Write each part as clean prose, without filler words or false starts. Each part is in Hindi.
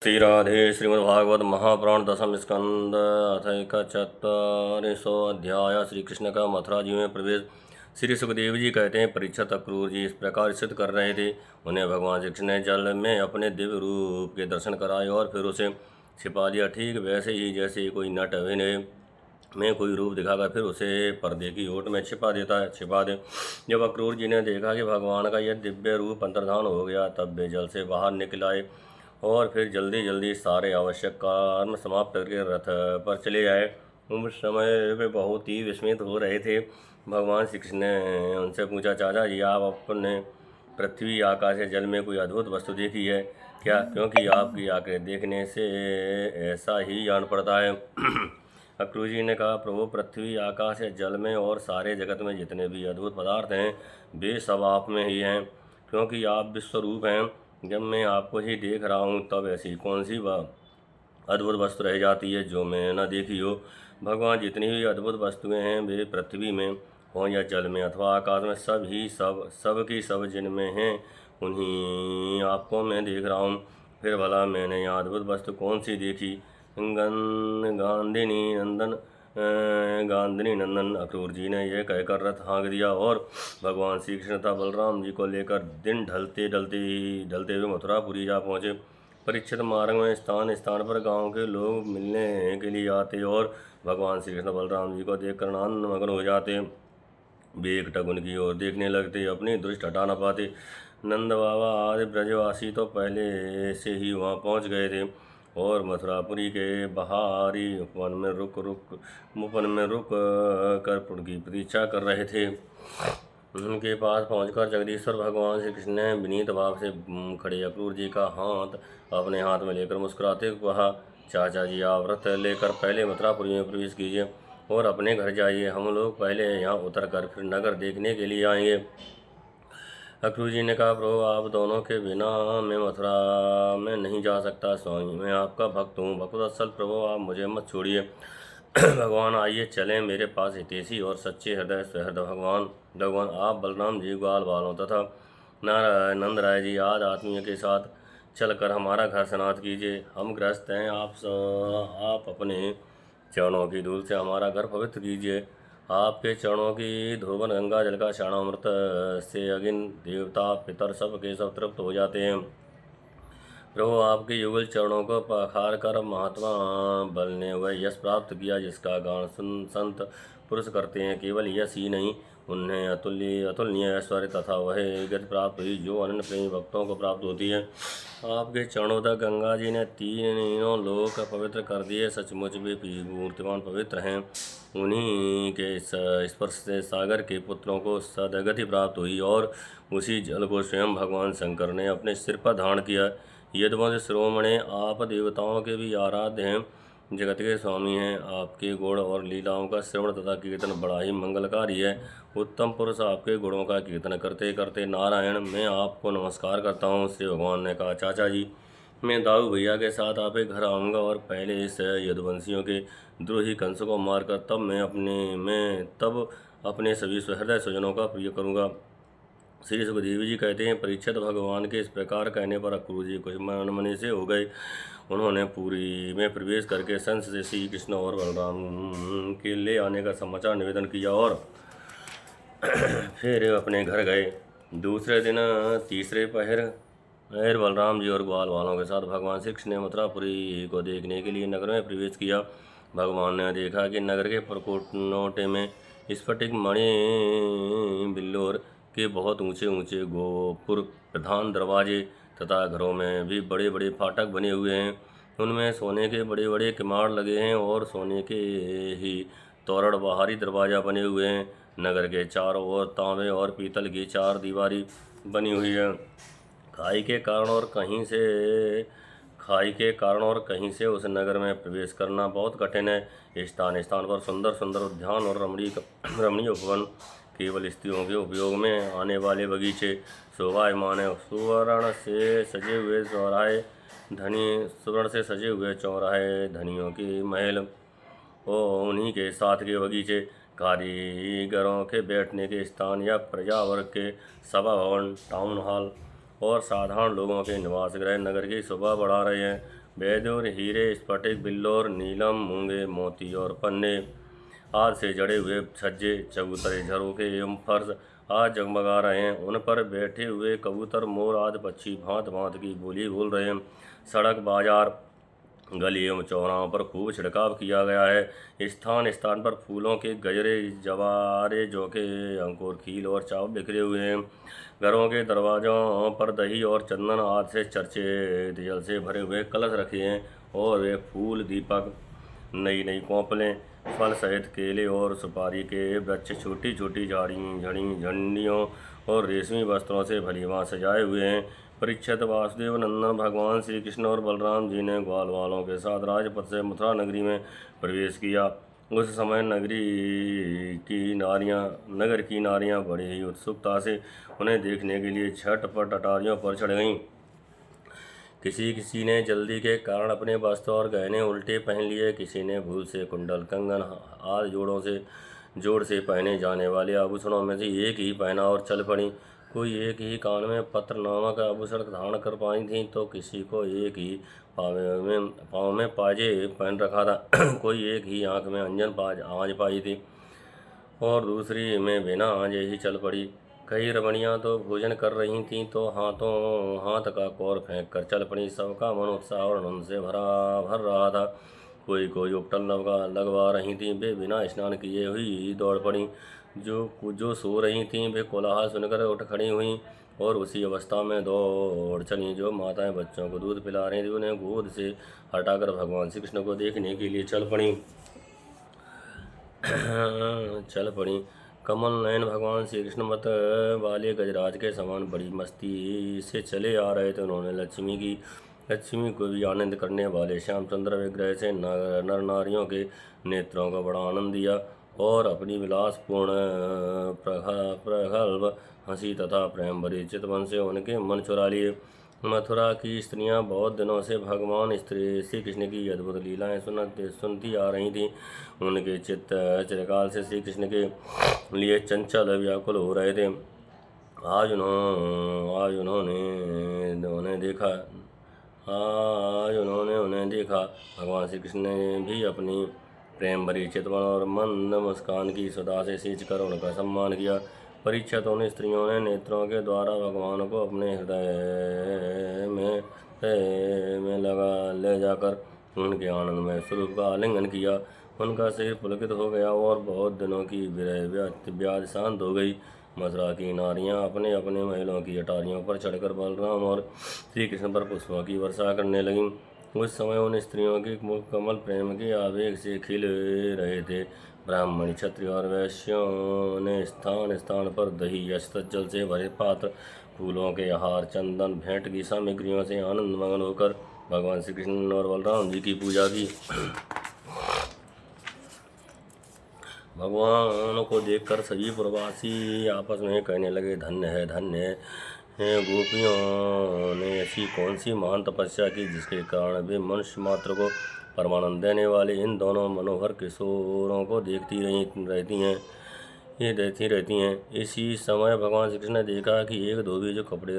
श्री राधे श्रीमद्भागवत महापुराण दशम स्कंद अथ अध्याय। श्री कृष्ण का मथुरा जी में प्रवेश। श्री सुखदेव जी कहते हैं, परीक्षित अक्रूर जी इस प्रकार सिद्ध कर रहे थे। उन्हें भगवान श्री कृष्ण ने जल में अपने दिव्य रूप के दर्शन कराए और फिर उसे छिपा दिया, ठीक वैसे ही जैसे कोई नट अभिनय में कोई रूप दिखाकर फिर उसे पर्दे की ओट में छिपा दे। जब अक्रूर जी ने देखा कि भगवान का यह दिव्य रूप अंतर्धान हो गया, तब वे जल से बाहर निकल आए और फिर जल्दी जल्दी सारे आवश्यक कर्म समाप्त करके रथ पर चले आए। उस समय वे बहुत ही विस्मित हो रहे थे। भगवान श्री कृष्ण ने उनसे पूछा, चाचा जी, आप अपने पृथ्वी आकाश या जल में कोई अद्भुत वस्तु देखी है क्या? क्योंकि आपकी आकृति देखने से ऐसा ही जान पड़ता है। अक्रूर जी ने कहा, प्रभु, पृथ्वी आकाश या जल में और सारे जगत में जितने भी अद्भुत पदार्थ हैं वे सब आप में ही हैं, क्योंकि आप विश्वरूप हैं। जब मैं आपको ही देख रहा हूँ तब ऐसी कौन सी अद्भुत वस्तु रह जाती है जो मैं न देखी हो। भगवान, जितनी भी अद्भुत वस्तुएं हैं वे पृथ्वी में हों या जल में अथवा आकाश में, सब की सब जिनमें हैं उन्हीं आपको मैं देख रहा हूँ। फिर भला मैंने यह अद्भुत वस्तु कौन सी देखी? गांधिनी नंदन अक्रूर जी ने यह कहकर रथ हाँक दिया और भगवान श्री कृष्ण तथा बलराम जी को लेकर दिन ढलते हुए मथुरापुरी जा पहुँचे। परीक्षित मार्ग में स्थान स्थान पर गांव के लोग मिलने के लिए आते और भगवान श्री कृष्ण बलराम जी को देखकर आनंद मग्न हो जाते। वे एकटक उनकी ओर देखने लगते, अपनी दृष्टि हटा न पाते। नंद बाबा आदि ब्रजवासी तो पहले से ही वहाँ पहुँच गए थे और मथुरापुरी के बाहरी उपवन में रुक कर उनकी प्रतीक्षा कर रहे थे। उनके पास पहुंचकर जगदीश्वर भगवान श्री कृष्ण ने विनीत भाव से खड़े अक्रूर जी का हाथ अपने हाथ में लेकर मुस्कुराते हुए कहा, चाचा जी, आप रथ लेकर पहले मथुरापुरी में प्रवेश कीजिए और अपने घर जाइए। हम लोग पहले यहाँ उतर कर फिर नगर देखने के लिए आएंगे। अक्रूर जी ने कहा, प्रभु, आप दोनों के बिना मैं मथुरा में नहीं जा सकता। स्वामी, मैं आपका भक्त हूँ। भक्तवत्सल प्रभु, आप मुझे मत छोड़िए। भगवान, आइए चलें मेरे पास। हितैषी और सच्चे हृदय सहृद भगवान, आप बलराम जी, ग्वाल बालों तथा नंद राय जी आदि आत्मीय के साथ चलकर हमारा घर स्नात कीजिए। हम गृहस्थ हैं, आप अपने चरणों की धूल से हमारा घर पवित्र कीजिए। आपके चरणों की धोवन गंगा जल का शरणामृत से अगिन देवता पितर सब के सब तृप्त हो जाते हैं। प्रभु, आपके युगल चरणों को पखार कर महात्मा बल ने वह यश प्राप्त किया जिसका गान संत पुरुष करते हैं। केवल यश ही नहीं, उन्हें अतुलनीय ऐश्वर्य तथा वह गति प्राप्त हुई जो अनन्य प्रेमी भक्तों को प्राप्त होती है। आपके चरणों तक गंगा जी ने तीनों लोक पवित्र कर दिए। सचमुच वे मूर्तिमान पवित्र हैं। उन्हीं के स्पर्श से सागर के पुत्रों को सदगति प्राप्त हुई और उसी जल को स्वयं भगवान शंकर ने अपने सिर पर धारण किया। यदुवंश शिरोमणे, आप देवताओं के भी आराध्य हैं, जगत के स्वामी हैं। आपके गुण और लीलाओं का श्रवण तथा कीर्तन बड़ा ही मंगलकारी है। उत्तम पुरुष आपके गुणों का कीर्तन करते करते नारायण, मैं आपको नमस्कार करता हूँ। श्री भगवान ने कहा, चाचा जी, मैं दाऊ भैया के साथ आपके घर आऊँगा और पहले इस यदुवंशियों के द्रोही कंस को मारकर तब अपने सभी हृदय स्वजनों का प्रिय करूँगा। श्री सुखदेव जी कहते हैं, परीक्षित भगवान के इस प्रकार कहने पर अक्रूर जी कुछ मनमनी से हो गए। उन्होंने पुरी में प्रवेश करके संस से श्री कृष्ण और बलराम के ले आने का समाचार निवेदन किया और फिर अपने घर गए। दूसरे दिन तीसरे पहर बलराम जी और ग्वाल वालों के साथ भगवान श्री कृष्ण ने मथुरापुरी को देखने के लिए नगर में प्रवेश किया। भगवान ने देखा कि नगर के परकोटे में स्फटिक मणि बिल्लोर के बहुत ऊंचे ऊंचे गोपुर प्रधान दरवाजे तथा घरों में भी बड़े बड़े फाटक बने हुए हैं। उनमें सोने के बड़े बड़े किमाड़ लगे हैं और सोने के ही तोरण बाहरी दरवाजा बने हुए हैं। नगर के चारों ओर तांबे और पीतल की चार दीवारी बनी हुई है। खाई के कारण और कहीं से उस नगर में प्रवेश करना बहुत कठिन है। स्थान स्थान पर सुंदर सुंदर उद्यान और रमणीय उपवन, केवल स्त्रियों के उपयोग में आने वाले बगीचे शोभायमान है। सुवर्ण से सजे हुए चौराहे, धनियों के महल और उन्हीं के साथ के बगीचे, कारीगरों के बैठने के स्थान या प्रजा वर्ग के सभा भवन, टाउन हॉल और साधारण लोगों के निवास गृह नगर की शोभा बढ़ा रहे हैं। वैद्य और हीरे, स्फटिक, बिल्लोर, नीलम, मूंगे, मोती और पन्ने, आज से जड़े हुए छज्जे, चबूतरे, झरोखे एवं फर्श आज जगमगा रहे हैं। उन पर बैठे हुए कबूतर, मोर आदि पक्षी भांत भांत की बोली बोल रहे हैं। सड़क, बाजार, गली एवं चौराहों पर खूब छिड़काव किया गया है। स्थान स्थान पर फूलों के गजरे, जवारे, जोके, अंकुर, खील और चाव बिखरे हुए हैं। घरों के दरवाजों पर दही और चंदन आदि से चर्चित जल से भरे हुए कलश रखे हैं और वे फूल, दीपक, नई नई कोंपलें, फल सहित केले और सुपारी के वृक्ष छोटी छोटी झड़ी झंडियों और रेशमी वस्त्रों से भलीभांत सजाए हुए हैं। परीक्षित, वासुदेव नंदन भगवान श्री कृष्ण और बलराम जी ने ग्वाल वालों के साथ राजपथ से मथुरा नगरी में प्रवेश किया। उस समय नगर की नारियां बड़ी ही उत्सुकता से उन्हें देखने के लिए झटपट अटारियों पर चढ़ गईं। किसी किसी ने जल्दी के कारण अपने वस्त्र और गहने उल्टे पहन लिए। किसी ने भूल से कुंडल, कंगन आदि जोड़ से पहने जाने वाले आभूषणों में से एक ही पहना और चल पड़ी। कोई एक ही कान में पत्र नामक आभूषण धारण कर पाई थी तो किसी को एक ही पाँव में पाजे पहन रखा था। कोई एक ही आँख में अंजन आँच पाई थी और दूसरी में बिना आँचे ही चल पड़ी। कई रमणियाँ तो भोजन कर रही थीं तो हाथ का कौर फेंक कर चल पड़ी। सबका मन उत्साह और आनंद से भर रहा था। कोई कोई उपटन लगवा रही थीं, वे बिना स्नान किए हुई दौड़ पड़ी। जो सो रही थीं वे कोलाहल सुनकर उठ खड़ी हुईं और उसी अवस्था में दौड़ चलीं। जो माताएं बच्चों को दूध पिला रही थीं उन्हें गोद से हटाकर भगवान श्री कृष्ण को देखने के लिए चल पड़ी। कमल नयन भगवान श्री कृष्ण मत वाले गजराज के समान बड़ी मस्ती से चले आ रहे थे। उन्होंने लक्ष्मी को भी आनंद करने वाले श्यामचंद्र विग्रह से नर नारियों के नेत्रों का बड़ा आनंद दिया और अपनी विलासपूर्ण प्रगल्भ हंसी तथा प्रेम भरी चितवन से उनके मन चुरा लिए। मथुरा की स्त्रियां बहुत दिनों से भगवान श्री कृष्ण की अद्भुत लीलाएं सुनती आ रही थीं। उनके चित्त चिरकाल से श्री कृष्ण के लिए चंचल व्याकुल हो रहे थे। आज उन्होंने उन्हें देखा। भगवान श्री कृष्ण ने भी अपनी प्रेम भरी चितवन और मंद मुस्कान की सुधा से सींच कर उनका सम्मान किया। परीक्षित, उन स्त्रियों ने नेत्रों के द्वारा भगवान को अपने हृदय में ले जाकर उनके आनंदमय स्वरूप का आलिंगन किया। उनका शरीर पुलकित हो गया और बहुत दिनों की विरह व्याधि शांत हो गई। मथुरा की नारियां अपने अपने महलों की अटारियों पर चढ़कर बलराम और श्री कृष्ण पर पुष्पों की वर्षा करने लगीं। उस समय उन स्त्रियों के मुख कमल प्रेम के आवेग से खिल रहे थे। ब्राह्मण, क्षत्रिय और वैश्यों ने स्थान स्थान पर दही, अक्षत जल से भरे पात्र, फूलों के हार, चंदन, भेंट की सामग्रियों से आनंद मगन होकर भगवान श्री कृष्ण और बलराम जी की पूजा की। भगवान को देखकर सभी पुरवासी आपस में कहने लगे, धन्य है गोपियों ने ऐसी कौन सी महान तपस्या की जिसके कारण वे मनुष्य मात्र को परमानंद देने वाले इन दोनों मनोहर किशोरों को देखती रहती हैं। इसी समय भगवान श्री कृष्ण ने देखा कि एक धोबी जो कपड़े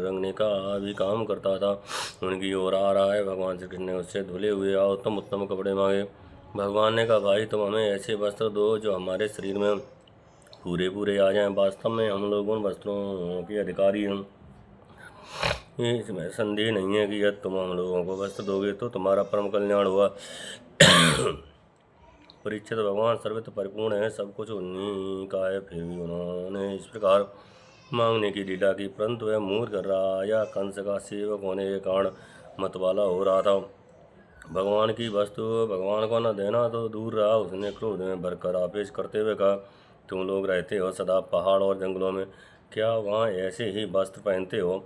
रंगने का भी काम करता था उनकी ओर आ रहा है। भगवान श्री कृष्ण ने उससे धुले हुए और उत्तम कपड़े मांगे। भगवान ने कहा, भाई तुम हमें ऐसे वस्त्र दो जो हमारे शरीर में पूरे आ जाएं। वास्तव में हम लोग उन वस्त्रों के अधिकारी हैं। इसमें संदेह नहीं है कि यदि तुम हम लोगों को वस्त्र दोगे तो तुम्हारा परम कल्याण होगा। परीक्षित, भगवान सर्वत्र परिपूर्ण है, सब कुछ उन्हीं का है, फिर भी उन्होंने इस प्रकार मांगने की लीला की। परंतु वह मूर्ख राजा कंस का सेवक होने के कारण मतवाला हो रहा था। भगवान की वस्तु भगवान को न देना तो दूर रहा, उसने क्रोध में भरकर आपेश करते हुए कहा, तुम लोग रहते हो सदा पहाड़ और जंगलों में, क्या वहाँ ऐसे ही वस्त्र पहनते हो?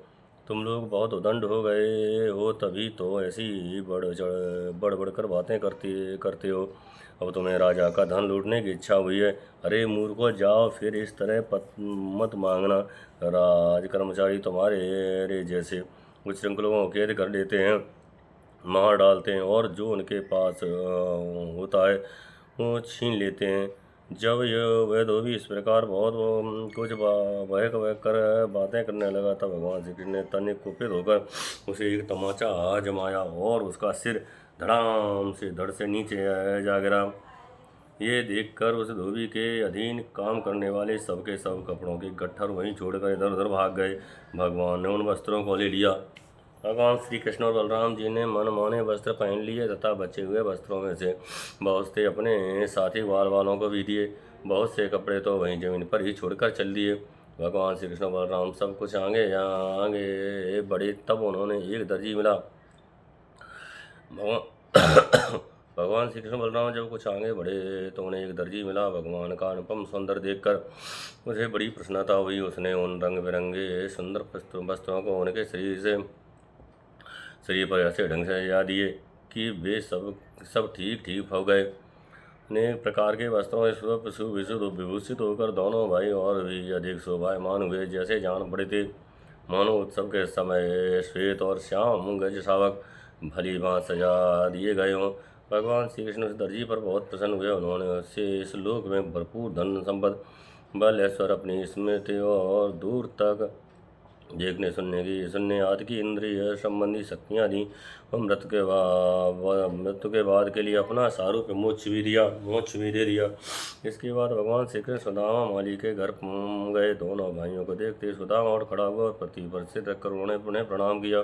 तुम लोग बहुत उदंड हो गए हो, तभी तो ऐसी बढ़ कर बातें करते हो। अब तुम्हें राजा का धन लूटने की इच्छा हुई है। अरे मूर्खो, जाओ फिर इस तरह मत मांगना। राज कर्मचारी तुम्हारे जैसे उच्छृंखलों को कैद कर देते हैं, मार डालते हैं और जो उनके पास होता है वो छीन लेते हैं। जब वह धोबी इस प्रकार बहुत कुछ बहक बहक कर बातें करने लगा, तब भगवान श्री कृष्ण ने तनिक कुपित होकर उसे एक तमाचा जमाया और उसका सिर धड़ाम से धड़ से नीचे जा गिरा। ये देखकर उस धोबी के अधीन काम करने वाले सबके सब कपड़ों के गट्ठर वहीं छोड़कर इधर उधर भाग गए। भगवान ने उन वस्त्रों को ले लिया। भगवान श्री कृष्ण और बलराम जी ने मनमाने वस्त्र पहन लिए तथा बचे हुए वस्त्रों में से बहुत से अपने साथी ग्वाल वालों को भी दिए। बहुत से कपड़े तो वहीं जमीन पर ही छोड़कर चल दिए। भगवान श्री कृष्ण और बलराम सब कुछ आगे बढ़े, तब उन्होंने एक दर्जी मिला। भगवान श्री कृष्ण बलराम जब कुछ आगे बढ़े तो उन्हें एक दर्जी मिला। भगवान का अनुपम सौंदर्य देखकर उसे बड़ी प्रसन्नता हुई। उसने उन रंग बिरंगे सुंदर वस्त्रों को उनके शरीर पर ऐसे ढंग से सजा दिए कि वे सब ठीक ठीक हो गए। अनेक प्रकार के वस्त्रों से विभूषित होकर दोनों भाई और भी अधिक शोभायमान हुए, जैसे जान पड़े थे मानो उत्सव के समय श्वेत और श्याम गज शावक भली भांति सजा दिए गए हों। भगवान श्री कृष्ण उस दर्जी पर बहुत प्रसन्न हुए। उन्होंने उससे इस लोक में भरपूर धन संपत्ति, बल, ऐश्वर्य, अपनी स्मृति और दूर तक देखने सुनने आदि की इंद्रिय संबंधी शक्तियाँ दी और मृत्यु के बाद के लिए अपना सारूप्य मोक्ष भी दे दिया। इसके बाद भगवान श्री कृष्ण सुदामा माली के घर गए। दोनों भाइयों को देखते सुदामा और खड़ा हुआ और पृथ्वी पर सिर रखकर उन्होंने उन्हें प्रणाम किया।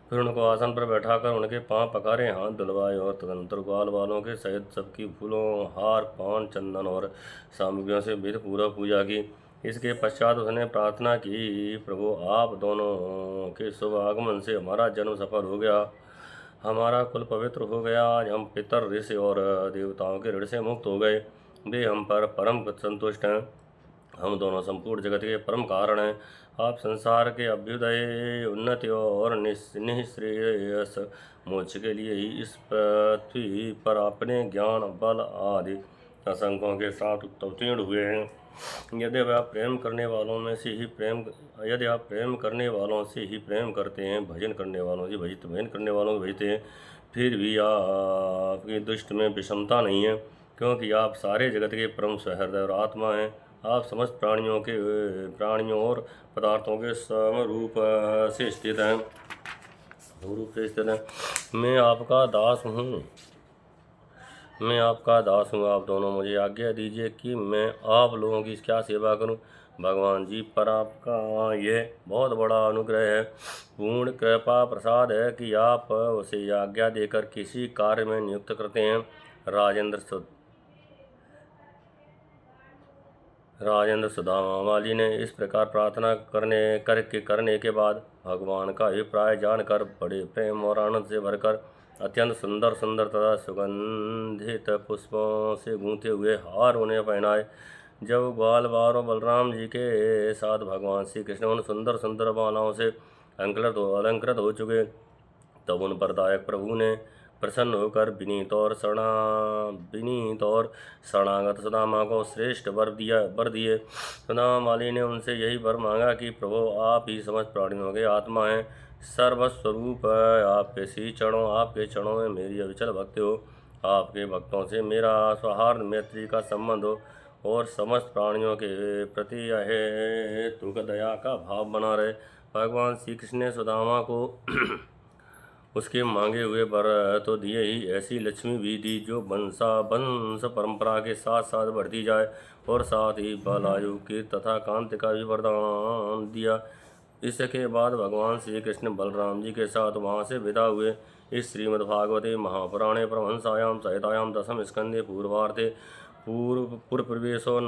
फिर उनको आसन पर बैठाकर उनके पांव पखारे, हाथ धुलवाए और तदंतर ग्वाल वालों के सहित सबकी फूलों, हार, पान, चंदन और सामग्रियों से विधि पूर्वक पूजा की। इसके पश्चात उसने प्रार्थना की, प्रभु आप दोनों के शुभ आगमन से हमारा जन्म सफल हो गया, हमारा कुल पवित्र हो गया। आज हम पितर, ऋषि और देवताओं के ऋण से मुक्त हो गए। वे हम पर परम संतुष्ट हैं। हम दोनों संपूर्ण जगत के परम कारण हैं। आप संसार के अभ्युदय, उन्नति और निःश्रेयस मोक्ष के लिए ही इस पृथ्वी पर अपने ज्ञान, बल आदि असंख्यों के साथ अवतीर्ण हुए हैं। यदि आप प्रेम करने वालों से ही प्रेम करते हैं, भजन करने वालों से भजते हैं, फिर भी आपकी दृष्टि में विषमता नहीं है, क्योंकि आप सारे जगत के परम सहृदय और आत्मा हैं। आप समस्त प्राणियों और पदार्थों के समरूप से स्थित हैं। मैं आपका दास हूँ। आप दोनों मुझे आज्ञा दीजिए कि मैं आप लोगों की क्या सेवा करूँ। भगवान जी पर आपका यह बहुत बड़ा अनुग्रह है, पूर्ण कृपा प्रसाद है कि आप उसे आज्ञा देकर किसी कार्य में नियुक्त करते हैं। राजेंद्र सुदामा माली ने इस प्रकार प्रार्थना करने के बाद भगवान का अभिप्राय जानकर बड़े प्रेम और आनंद से भरकर अत्यंत सुंदर तथा सुगंधित पुष्पों से गूंथे हुए हार उन्हें पहनाए। जब ग्वाल बारों बलराम जी के साथ भगवान श्री कृष्ण उन सुंदर मालाओं से अलंकृत हो चुके, तब उन पर दायक प्रभु ने प्रसन्न होकर विनीत और शरणागत सुदामा को श्रेष्ठ वर दिए। सुदामा माली ने उनसे यही वर मांगा कि प्रभु आप ही समस्त प्राणियों के आत्मा हैं, सर्वस्वरूप आपके चरणों में मेरी अविचल भक्ति हो। आपके भक्तों से मेरा सौहार्द मैत्री का संबंध हो और समस्त प्राणियों के प्रति अहेतुक दया का भाव बना रहे। भगवान श्री कृष्ण ने सुदामा को उसके मांगे हुए वर तो दिए ही, ऐसी लक्ष्मी भी दी जो वंश परंपरा के साथ साथ बढ़ती जाए और साथ ही बल, आयु, कीर्ति तथा कांति का भी वरदान दिया। इसके बाद भगवान श्री कृष्ण बलराम जी के साथ वहाँ से विदा हुए। इस श्रीमद्भागवते महापुराणे परमहंसायां संहितायां दशम स्कंदे पूर्वार्धे पूर्व प्रवेशो